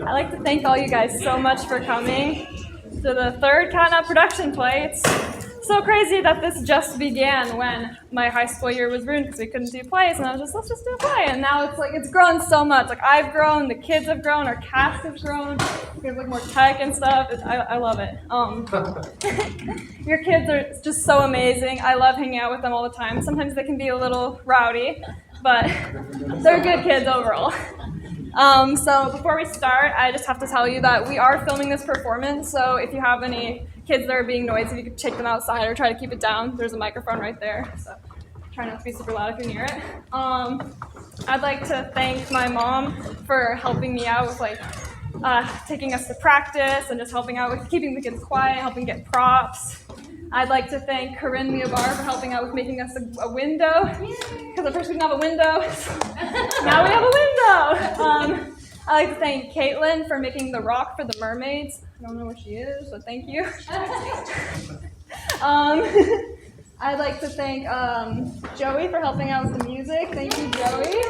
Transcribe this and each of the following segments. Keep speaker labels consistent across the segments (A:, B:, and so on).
A: I'd like to thank all you guys so much for coming to the third Cat-Nat Production play. It's so crazy that this just began when my high school year was ruined because we couldn't do plays, and I was just, let's just do a play. And now it's like, it's grown so much. Like, I've grown, the kids have grown, our cast has grown. We have like more tech and stuff. I love it. Your kids are just so amazing. I love hanging out with them all the time. Sometimes they can be a little rowdy, but they're good kids overall. So before we start, I just have to tell you that we are filming this performance, so if you have any kids that are being noisy, you can take them outside or try to keep it down. There's a microphone right there, so try not to be super loud if you're near it. I'd like to thank my mom for helping me out with like taking us to practice and just helping out with keeping the kids quiet, helping get props. I'd like to thank Corinne Miabar for helping out with making us a window, because at first we didn't have a window, so now we have a window. I'd like to thank Caitlin for making the rock for the mermaids. I don't know where she is, but thank you. I'd like to thank Joey for helping out with the music. Thank you, Joey.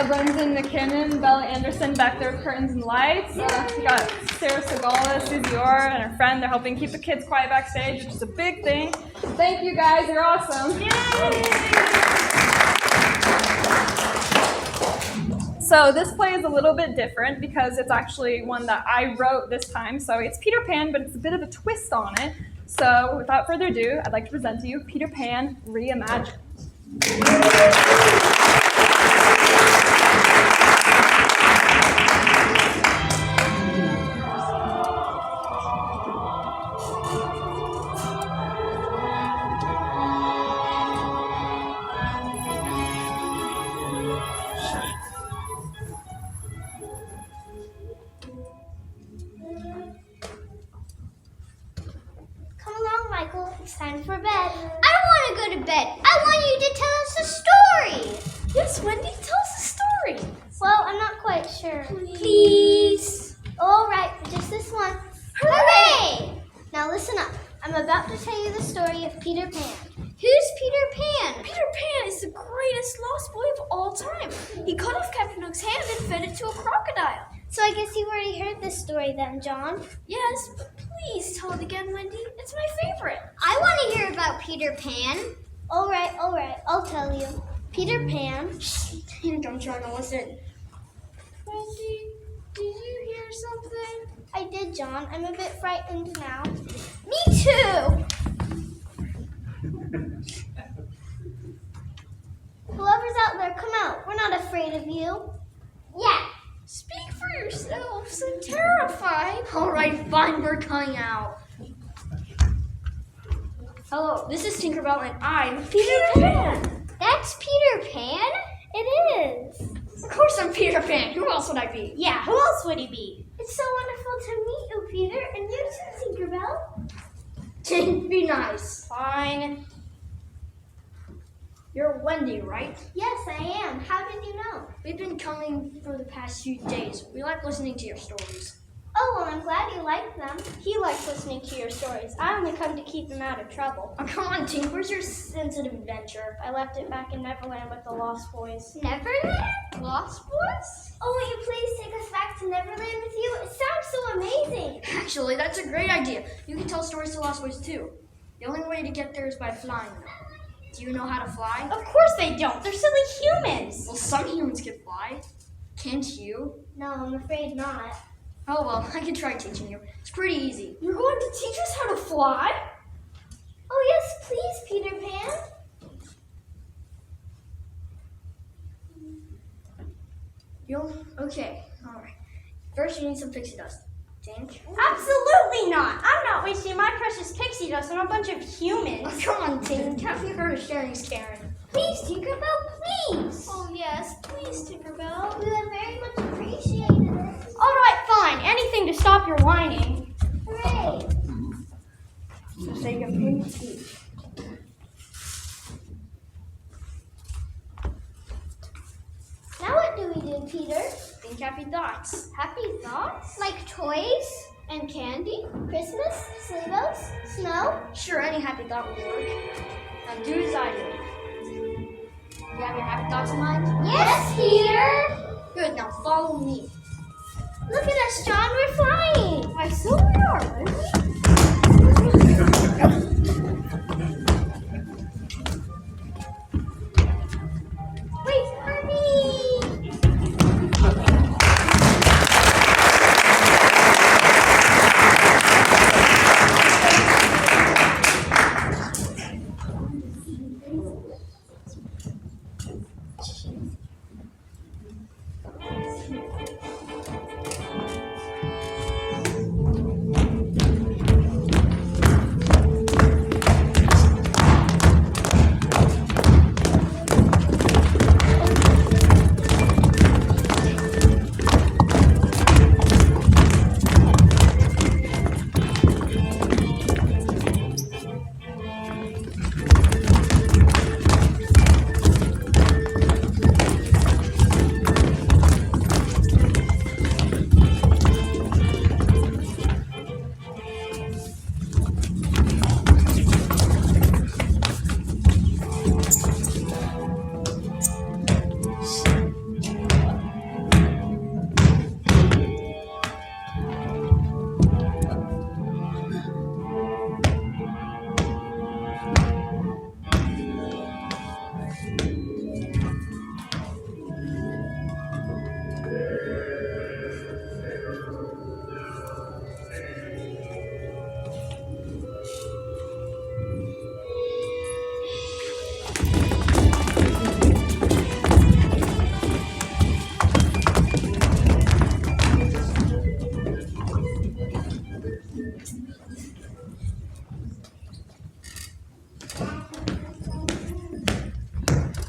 A: Brendan McKinnon, Bella Anderson back there with curtains and lights. We got Sarah Segala, Susie Orr, and her friend. They're helping keep the kids quiet backstage, which is a big thing. Thank you guys, you're awesome. Yay! So this play is a little bit different because it's actually one that I wrote this time. So it's Peter Pan, but it's a bit of a twist on it. So without further ado, I'd like to present to you Peter Pan Reimagined.
B: It's time for bed. I don't want to go to bed. I want you to tell us a story.
C: Yes, Wendy, tell us a story.
B: Well, I'm not quite sure.
C: Please.
B: All right, just this one. Hooray! Now listen up. I'm about to tell you the story of Peter Pan. Who's Peter Pan?
C: Peter Pan is the greatest lost boy of all time. He cut off Captain Hook's hand and fed it to a crocodile.
B: So I guess you've already heard this story then, John.
C: Yes, but please tell it again, Wendy. It's my favorite.
B: I want to hear about Peter Pan. All right, I'll tell you. Peter Pan.
C: I'm trying to listen. Wendy, did you hear something?
B: I did, John. I'm a bit frightened now. Me too! Whoever's out there, come out. We're not afraid of you. Yeah.
C: Speak for yourselves. I'm terrified. All right, fine. We're coming out. Hello, this is Tinker Bell, and I'm Peter Pan.
B: That's Peter Pan? It is.
C: Of course I'm Peter Pan. Who else would I be?
B: Yeah, who else would he be? It's so wonderful to meet you, Peter, and you too, Tinkerbell.
C: Be nice. Fine. You're Wendy, right?
B: Yes, I am. How did you know?
C: We've been coming for the past few days. We like listening to your stories.
B: Oh, well, I'm glad you like them. He likes listening to your stories. I only come to keep him out of trouble.
C: Oh, come on, Tink. Where's your sense of adventure?
B: I left it back in Neverland with the Lost Boys.
C: Neverland? Lost Boys?
B: Oh, will you please take us back to Neverland with you? It sounds so amazing.
C: Actually, that's a great idea. You can tell stories to Lost Boys, too. The only way to get there is by flying. Do you know how to fly?
B: Of course they don't. They're silly humans.
C: Well, some humans can fly. Can't you?
B: No, I'm afraid not.
C: Oh, well, I can try teaching you. It's pretty easy.
B: You're going to teach us how to fly? Oh, yes, please, Peter Pan.
C: Okay, all right. First, you need some pixie dust. Tink?
B: Absolutely not. I'm not wasting my precious pixie dust on a bunch of humans.
C: Oh, come on, Tink. Haven't you heard of sharing is caring?
B: Please, Tinkerbell, please.
C: Oh, yes, please, Tinkerbell.
B: We would very much appreciate it.
C: All right, fine. Anything to stop your whining.
B: Hooray.
C: So say your pink teeth.
B: Now what do we do, Peter?
C: Think happy thoughts.
B: Happy thoughts? Like toys and candy? Christmas? Sleigh-bells? Snow?
C: Sure, any happy thought will work. Now do as I do. You have your happy thoughts in mind?
B: Yes, Peter!
C: Good, now follow me.
B: Look at us, John, we're flying!
C: Why, so we are, aren't
B: Wait for me!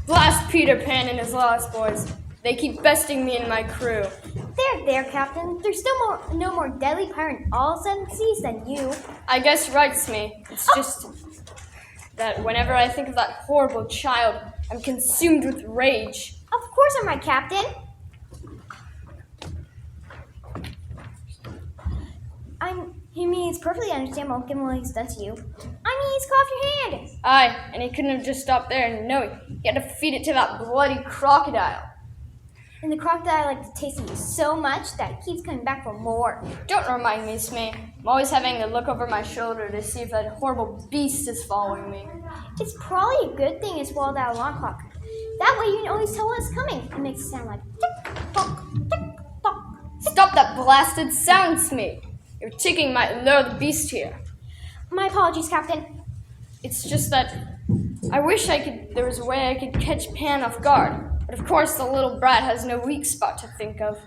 A: Blast Peter Pan and his lost boys. They keep besting me and my crew.
B: There, Captain. There's still no more deadly pirate in all seven seas than you.
A: I guess right, Smee. It's just that whenever I think of that horrible child, I'm consumed with rage.
B: Of course I'm right, Captain. He means perfectly understandable given what he's done to you. He's cut off your hand.
A: Aye, and he couldn't have just stopped there. No, he had to feed it to that bloody crocodile.
B: And the crocodile likes the taste of you so much that it keeps coming back for more.
A: Don't remind me, Smee. I'm always having to look over my shoulder to see if that horrible beast is following me.
B: It's probably a good thing it swallowed that alarm clock. That way you can always tell when it's coming. It makes it sound like tick-tock, tick-tock.
A: Stop that blasted sound, Smee. Your ticking might lure the beast here.
B: My apologies, Captain.
A: It's just that I wish there was a way I could catch Pan off guard. But of course, the little brat has no weak spot to think of.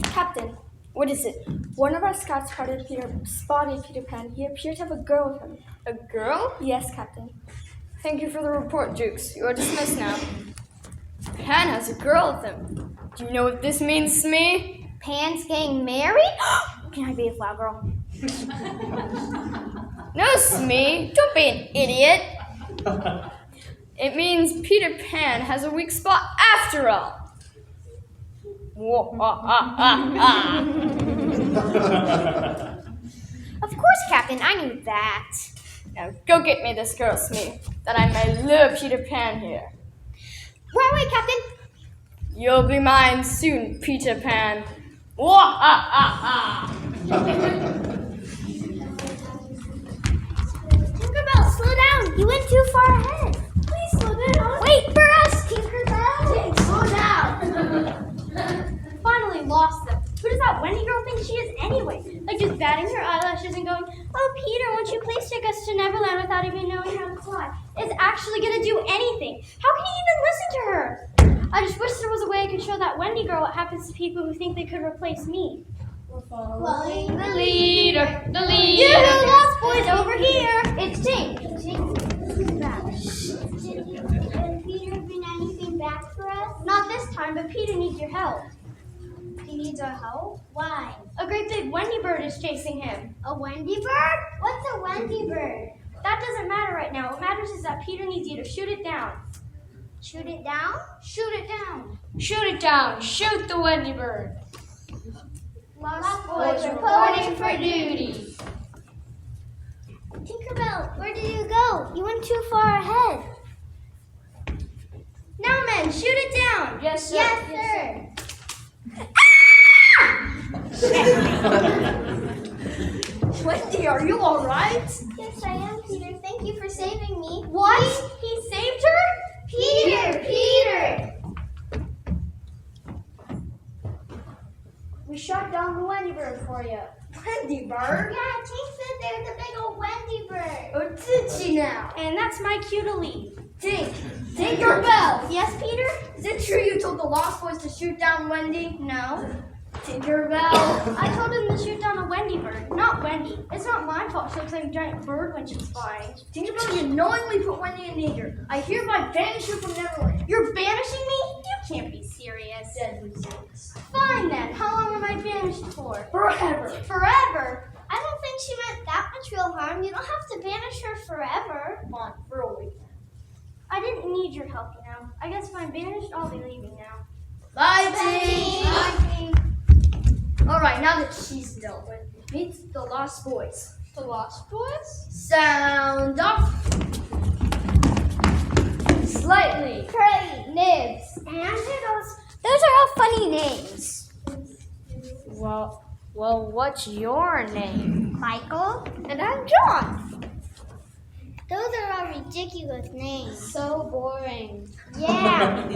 D: Captain, what is it? One of our scouts spotted Peter Pan. He appeared to have a girl with him.
A: A girl?
D: Yes, Captain.
A: Thank you for the report, Jukes. You are dismissed now. Pan has a girl with him. Do you know what this means, Smee?
B: Pan's getting married? Can I be a flower girl?
A: No, Smee. Don't be an idiot. It means Peter Pan has a weak spot after all.
B: Of course, Captain. I knew that.
A: Now go get me this girl, Smee, that I may lure Peter Pan here.
B: Right away, Captain.
A: You'll be mine soon, Peter Pan.
B: Tinkerbell, slow down. You went too far ahead. Please slow down. Wait for us, Tinkerbell.
C: Slow down. Finally lost them. Who does that Wendy girl think she is anyway? Like just batting her eyelashes and going, "Oh, Peter, won't you please take us to Neverland without even knowing how to fly?" Is actually going to do anything. How can you even listen to her? I just wish there was a way I could show that Wendy girl what happens to people who think they could replace me.
B: Following
A: The leader.
C: You lost boys over here. It's Tink.
B: Has Peter been anything back for us?
C: Not this time, but Peter needs your help.
B: He needs our help? Why?
C: A great big Wendy bird is chasing him.
B: A Wendy bird? What's a Wendy bird?
C: That doesn't matter right now. What matters is that Peter needs you to shoot it down.
B: Shoot it down?
C: Shoot it down. Shoot it down. Shoot the Wendy bird.
B: Lost
C: Boys reporting for duty.
B: Tinkerbell, where did you go? You went too far ahead.
C: men, shoot it down.
D: Yes, sir.
B: Yes, sir.
D: Wendy, are you all right?
B: Yes, I am, Peter. Thank you for saving me.
C: What? He saved her?
B: Peter!
D: We shot down the Wendy bird for you. Wendy bird?
B: Yeah, Tink said there's a big old Wendy bird.
D: Or did she now?
C: And that's my cue to leave.
D: Tinker Bell!
C: Yes, Peter?
D: Is it true you told the Lost Boys to shoot down Wendy?
C: No.
D: Tinker Bell!
C: I told him to shoot down a Wendy bird, not Wendy. It's not my fault she looks like a giant bird when she's flying.
D: Tinker Bell, you knowingly put Wendy in danger. I hereby banish you from Neverland.
C: You're banishing me? You can't be serious.
D: Deadly serious.
C: Fine then. How long am I banished for?
D: Forever.
C: Forever?
B: I don't think she meant that much real harm. You don't have to banish her forever.
D: Come on, for a week.
C: I didn't need your help, you know. I guess if I'm banished, I'll be leaving now.
D: Bye,
B: Tink.
D: Alright, now that she's dealt with, meet the Lost Boys.
C: The Lost Boys?
D: Sound off. Slightly.
B: Crate, Nibs, and Jiggles. Those are all funny names.
E: Well, what's your name?
B: Michael.
E: And I'm John.
B: Those are all ridiculous names.
E: So boring.
B: Yeah.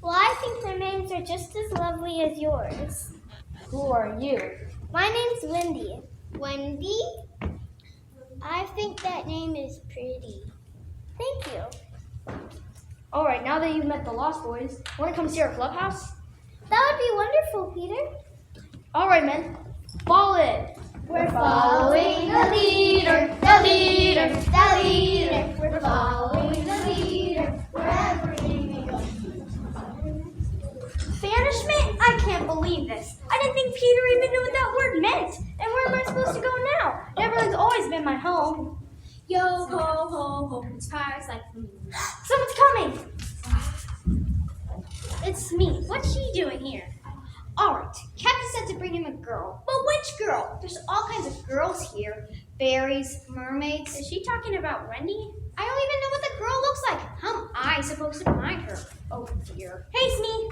B: Well, I think their names are just as lovely as yours.
E: Who are you?
B: My name's Wendy. Wendy? I think that name is pretty. Thank you.
D: Alright, now that you've met the Lost Boys, want to come see our clubhouse?
B: That would be wonderful, Peter.
D: Alright, men. Fall in.
B: We're following the leader, the leader, the leader. We're following the leader, wherever he may go.
C: Banishment? I can't believe this. I didn't think Peter even knew what that word meant. And where am I supposed to go now? Neverland's always been my home.
B: Yo ho ho ho, it's pirates like me.
C: Someone's coming. It's me. What's she doing here?
B: Alright, Captain said to bring him a girl. But which girl? There's all kinds of girls here. Fairies, mermaids.
C: Is she talking about Wendy?
B: I don't even know what the girl looks like. How am I supposed to find her? Oh dear.
C: Hey, Smee.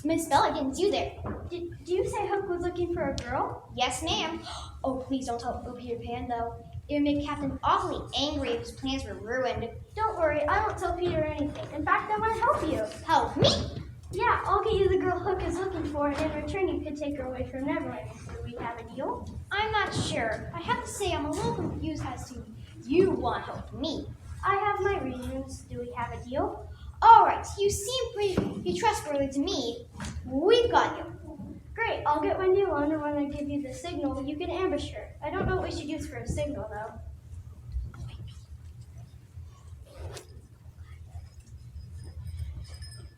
B: Miss Belligan's you there.
C: Did you say Hook was looking for a girl?
B: Yes, ma'am. Oh, please don't tell Peter Pan, though. It would make Captain awfully angry if his plans were ruined.
C: Don't worry, I won't tell Peter anything. In fact, I want to help you.
B: Help me?
C: Yeah, I'll get you the girl Hook is looking for, and in return you could take her away from Neverland. Do we have a deal?
B: I'm not sure. I have to say I'm a little confused as to you want to help me.
C: I have my reasons. Do we have a deal?
B: Alright, you seem pretty trustworthy to me. We've got you.
C: Great, I'll get Wendy alone, and when I give you the signal, you can ambush her. I don't know what we should use for a signal, though.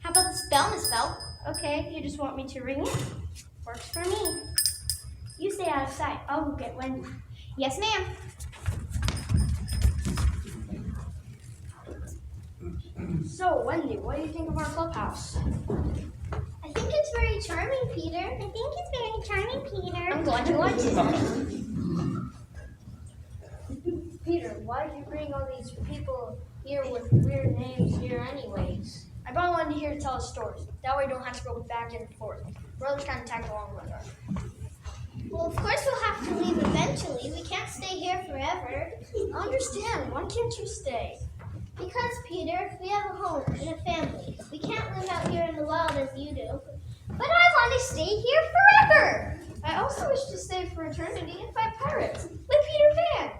B: How about the spell, Miss Bell?
C: Okay, you just want me to ring it? Works for me. You stay out of sight. I'll go get Wendy.
B: Yes, ma'am.
D: So, Wendy, what do you think of our clubhouse?
B: I think it's very charming, Peter. I think it's very charming, Peter.
D: I'm glad you liked it. Peter, why did you bring all these people here with weird names here anyways? I brought Wendy here to tell us stories. That way we don't have to go back and forth. Brothers kind of tag along with us.
B: Well, of course we'll have to leave eventually. We can't stay here forever.
D: I understand. Why can't you stay?
B: Because, Peter, we have a home and a family. We can't live out here in the wild as you do. But I want to stay here forever.
D: I also wish to stay for eternity and fight pirates.
B: With Peter Pan.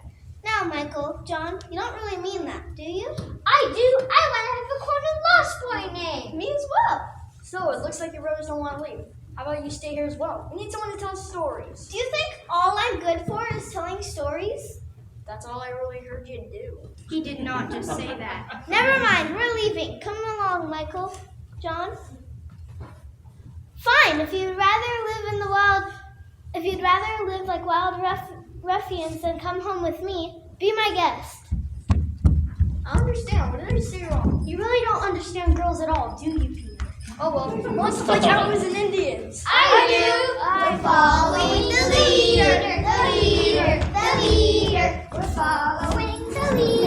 B: Now, Michael, John, you don't really mean that, do you? I do. I want to have a corner Lost Boy name.
D: Me as well. So, it looks like your brothers don't want to leave. How about you stay here as well? We need someone to tell stories.
B: Do you think all I'm good for is telling stories?
D: That's all I really heard you do.
C: He did not just say that.
B: Never mind, we're leaving. Come along, Michael. John? Fine, if you'd rather live in the wild, if you'd rather live like wild ruffians than come home with me, be my guest.
D: I understand. What did I say wrong?
C: You really don't understand girls at all, do you, Peter?
D: Oh well, let's play cowboys and Indians.
B: I do. I'm following the leader, the leader, the leader. We're following the leader.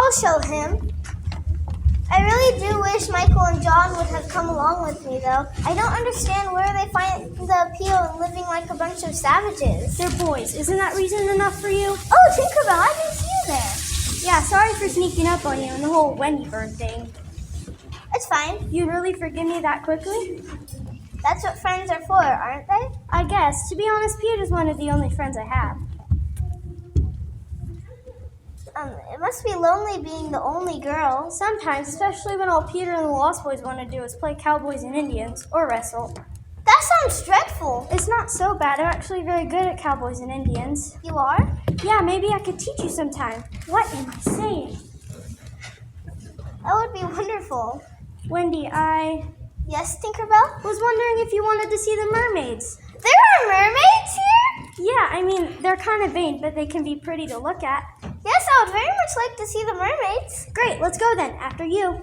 B: I'll show him. I really do wish Michael and John would have come along with me, though. I don't understand where they find the appeal in living like a bunch of savages.
C: They're boys. Isn't that reason enough for you?
B: Oh, Tinkerbell, I didn't see you there.
C: Yeah, sorry for sneaking up on you and the whole Wendy bird thing.
B: It's fine.
C: You really forgive me that quickly?
B: That's what friends are for, aren't they?
C: I guess. To be honest, Peter's one of the only friends I have.
B: It must be lonely being the only girl.
C: Sometimes, especially when all Peter and the Lost Boys want to do is play cowboys and Indians, or wrestle.
B: That sounds dreadful.
C: It's not so bad. I'm actually very good at cowboys and Indians.
B: You are?
C: Yeah, maybe I could teach you sometime. What am I saying?
B: That would be wonderful.
C: Wendy, I
B: Yes, Tinkerbell?
C: was wondering if you wanted to see the mermaids.
B: There are mermaids here?
C: Yeah, I mean, they're kind of vain, but they can be pretty to look at.
B: Yes, I would very much like to see the mermaids.
C: Great, let's go then, after you.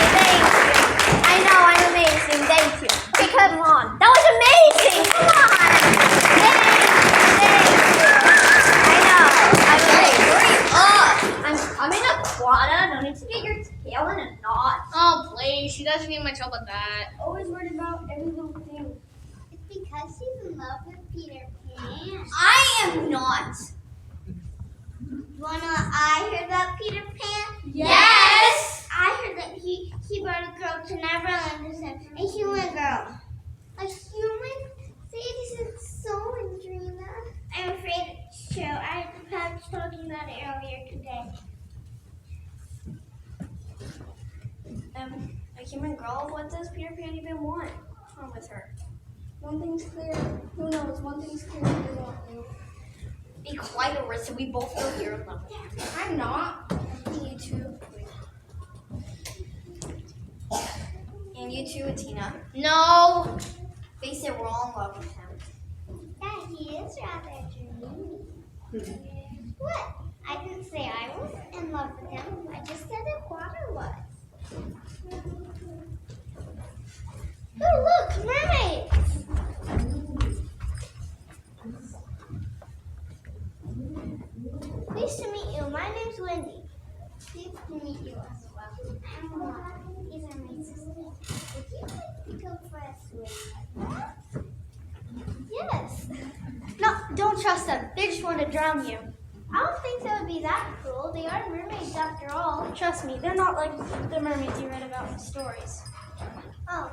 B: I know, I'm amazing. Thank you. Okay, come on. That was amazing. Come on. Thank you. I know, I'm amazing.
E: I'm in a quad. Don't need to get your tail in a knot.
D: Oh, please. You guys need much help with that.
C: Always worried about every little thing.
B: It's because she's in love with Peter Pan.
E: I am not.
B: I heard that Peter Pan?
E: Yes.
B: I heard that he brought a girl to Neverland with him. A human girl. A human? See, this is so intriguing. I'm afraid it's true. I was talking about it earlier today.
C: A human girl? What does Peter Pan even want? What's wrong with her? One thing's clear. Who knows? One thing's clear. He doesn't want you.
E: Be quiet, Arissa. We both know you're in love with him.
C: I'm not. You too. And you too, Atina.
E: No. Face it, we're all in love with him.
B: Yeah, he is rather dreamy. What? I didn't say I was in love with him. I just said that water was. Oh, look, mermaids! Pleased to meet you. My name's Wendy. Pleased to meet you as well. I'm Mona. These are my sisters. Would you like to go for a swim? Yes.
C: No, don't trust them. They just want to drown you.
B: I don't think that would be that cruel. They are mermaids after all.
C: Trust me, they're not like the mermaids you read about in stories.
B: Oh,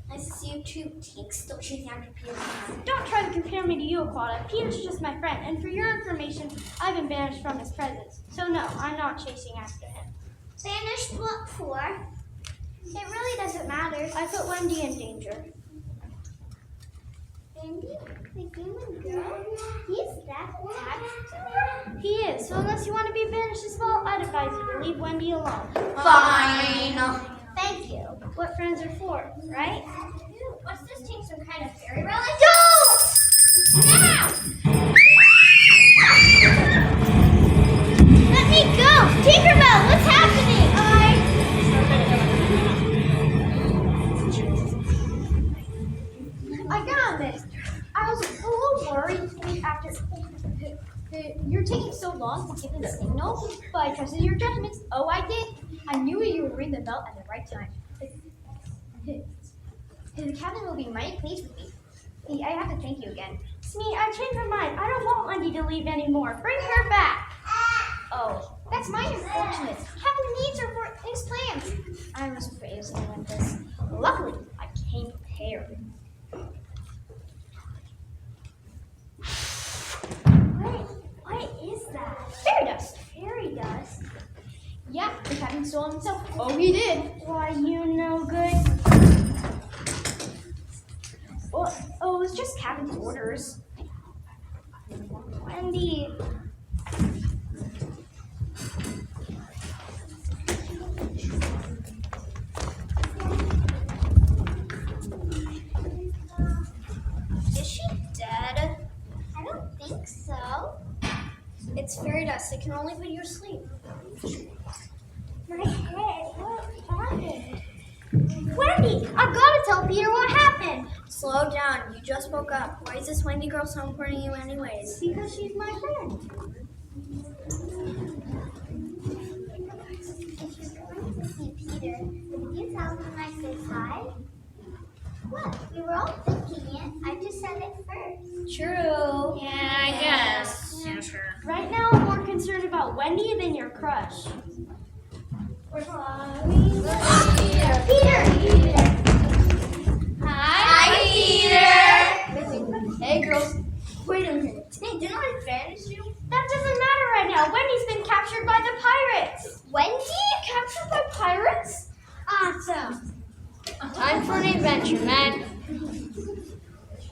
E: Nice to see you too, Tink. Still chasing after Peter Pan.
C: Don't try to compare me to you, Aquata. Peter's just my friend, and for your information, I've been banished from his presence. So no, I'm not chasing after him.
B: banished what for?
C: It really doesn't matter. I put Wendy in danger.
B: Wendy, the human girl? He's that attached to her?
C: He is, so unless you want to be banished as well, I'd advise you to leave Wendy alone.
E: Fine.
B: Thank you.
C: What friends are for, right?
B: What's this take some kind of fairy relic?
C: Don't!
B: Now! Let me go! Tinkerbell, what's happening?
C: I got this. I was a little I knew you would ring the bell at the right time. His captain will be mighty pleased with me. I have to thank you again. Smee, I changed my mind. I don't want Wendy to leave anymore. Bring her back. Oh, that's my unfortunate. Captain needs her for his plans. I was afraid of something like this. Luckily, I came prepared. What is that? Fairy dust. Fairy dust? Yeah, the captain stole it himself. Oh, he did. Why, you no good. Well, it was just captain's orders. Wendy.
B: Is she dead? I don't think so.
D: It's fairy dust. It can only put you to sleep.
B: My head. What happened?
C: Wendy, I've got to tell Peter what happened.
D: Slow down. You just woke up. Why is this Wendy girl so important to you anyways?
C: Because she's my friend.
B: If you're going to see Peter, would you tell him I said hi? What? We were all thinking it. I just said it first.
D: True.
C: Yeah, I guess. Yeah, sure. Right now, I'm more concerned about Wendy than your crush. Peter!
E: Hi, Peter.
D: Hey, girls. Wait a minute. Hey, didn't I vanish you?
C: That doesn't matter right now. Wendy's been captured by the pirates.
B: Wendy?
C: Captured by pirates? Awesome.
D: Time for an adventure, man.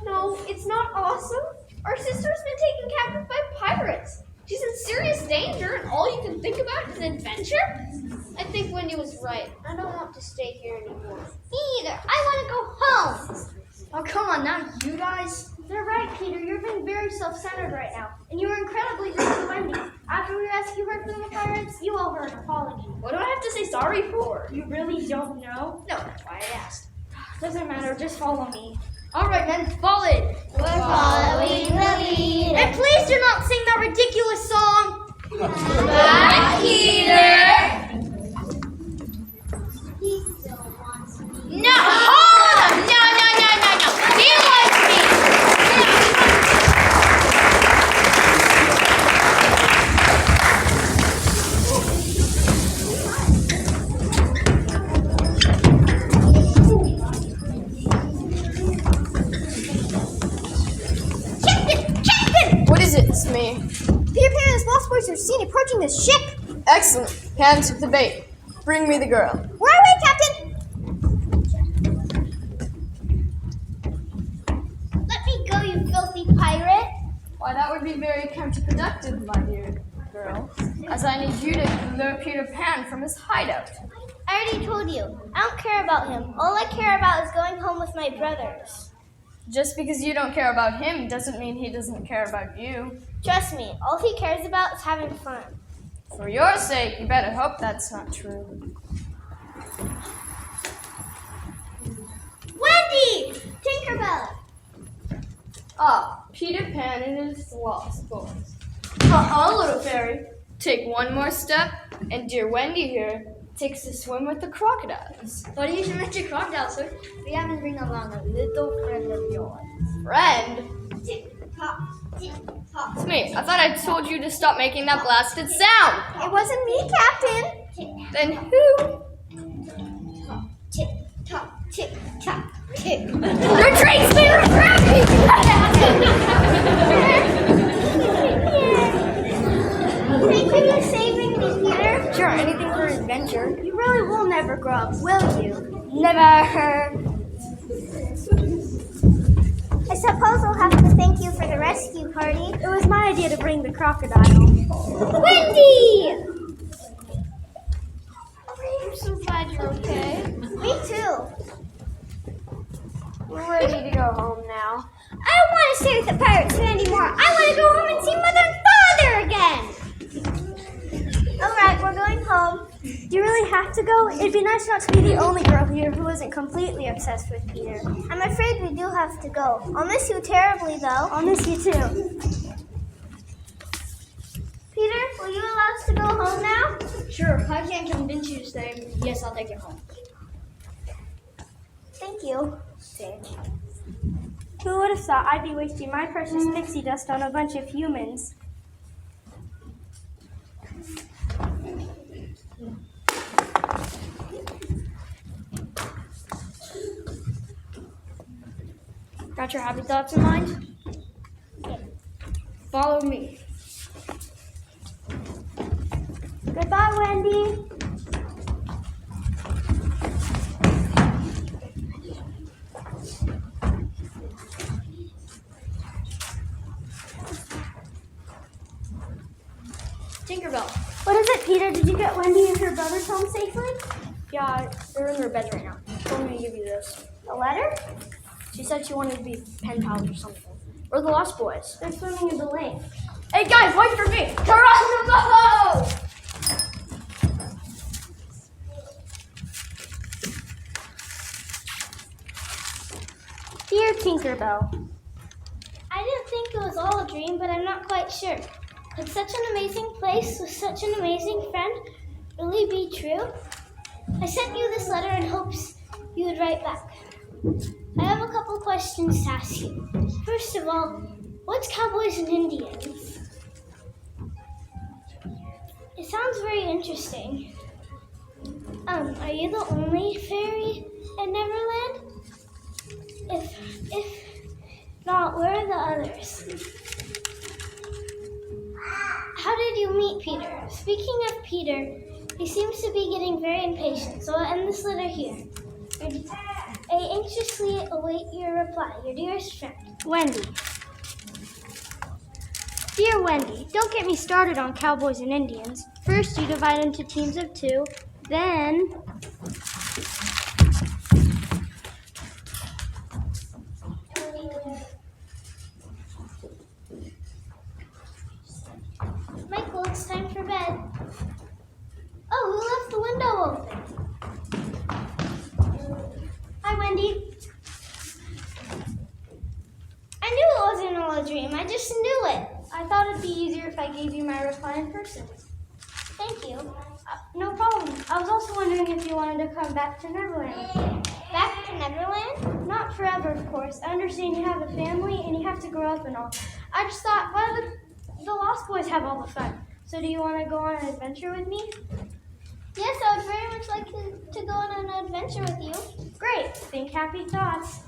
C: No, it's not awesome. Our sister's been taken captive by pirates. She's in serious danger, and all you can think about is adventure?
D: I think Wendy was right. I don't want to stay here anymore.
B: Me either. I want to go home.
D: Oh, come on, not you guys.
C: You're right, Peter. You're being very self-centered right now, and you were incredibly rude to Wendy. After we rescued her from the pirates, you owe her an apology.
D: What do I have to say sorry for?
C: You really don't know?
D: No, that's why I asked.
C: Doesn't matter. Just follow me.
D: All right, then, follow it.
B: We're following the leader.
C: And please do not sing that ridiculous song.
E: Bye, Peter.
B: He still wants me.
E: No, hold on. No. He wants me.
F: What is it, Smee?
C: Peter Pan and his lost boys are seen approaching the ship.
F: Excellent. Pan took the bait. Bring me the girl.
C: Right away, Captain.
B: Let me go, you filthy pirate.
F: Why, that would be very counterproductive, my dear girl, as I need you to lure Peter Pan from his hideout.
B: I already told you. I don't care about him. All I care about is going home with my brothers.
F: Just because you don't care about him doesn't mean he doesn't care about you.
B: Trust me, all he cares about is having fun.
F: For your sake, you better hope that's not true.
B: Wendy! Tinkerbell!
F: Ah, Peter Pan and his lost boys. Little fairy. Take one more step, and dear Wendy here takes a swim with the crocodiles.
D: But you should mention crocodiles, sir. We haven't bring along a little friend of yours.
F: Friend?
B: Tick-tock, tick-tock.
F: It's me. I thought I told you to stop making that blasted sound.
C: It wasn't me, Captain.
F: Then who?
B: Tick-tock, tick-tock, tick.
F: Retreat, Smee!
B: Thank you for saving me, Peter.
C: Sure, anything for adventure. You really will never grow up, will you? Never.
B: I suppose I'll have to thank you for the rescue party.
C: It was my idea to bring the crocodile.
B: Wendy!
C: I'm so glad you're okay.
B: Me too.
C: We're ready to go home now.
B: I don't want to stay with the pirates anymore. I want to go home and see Mother and Father again. All right, we're going home.
C: Do you really have to go? It'd be nice not to be the only girl here who isn't completely obsessed with Peter.
B: I'm afraid we do have to go. I'll miss you terribly, though.
C: I'll miss you too.
B: Peter, will you allow us to go home now?
D: Sure, I can't convince you to stay. Yes, I'll take you home.
B: Thank you.
C: Who would have thought I'd be wasting my precious pixie dust on a bunch of humans?
D: Got your happy thoughts in mind? Follow me.
C: Goodbye, Wendy.
D: Tinkerbell.
C: What is it, Peter? Did you get Wendy and her brothers home safely?
D: Yeah, they're in their beds right now. Told me to give you this.
C: A letter?
D: She said she wanted to be pen pals or something. We're the Lost Boys.
C: They're swimming in the lake.
D: Hey guys, wait for me! Geronimo!
C: Dear Tinkerbell,
B: I didn't think it was all a dream, but I'm not quite sure. Could such an amazing place with such an amazing friend really be true? I sent you this letter in hopes you would write back. I have a couple questions to ask you. First of all, what's cowboys and Indians? It sounds very interesting. Are you the only fairy at Neverland? If not, where are the others? How did you meet Peter? Speaking of Peter, he seems to be getting very impatient, so I'll end this letter here. I anxiously await your reply. Your dearest friend.
C: Wendy. Dear Wendy, don't get me started on cowboys and Indians. First, you divide into teams of 2, then...
B: Michael, it's time for bed. Oh, who left the window open?
C: Hi, Wendy.
B: I knew it wasn't all a dream. I just knew it.
C: I thought it'd be easier if I gave you my reply in person.
B: Thank you.
C: No problem. I was also wondering if you wanted to come back to Neverland.
B: Back to Neverland?
C: Not forever, of course. I understand you have a family and you have to grow up and all. I just thought, why do the Lost Boys have all the fun? So do you want to go on an adventure with me?
B: Yes, I would very much like to go on an adventure with you.
C: Great. Think happy thoughts.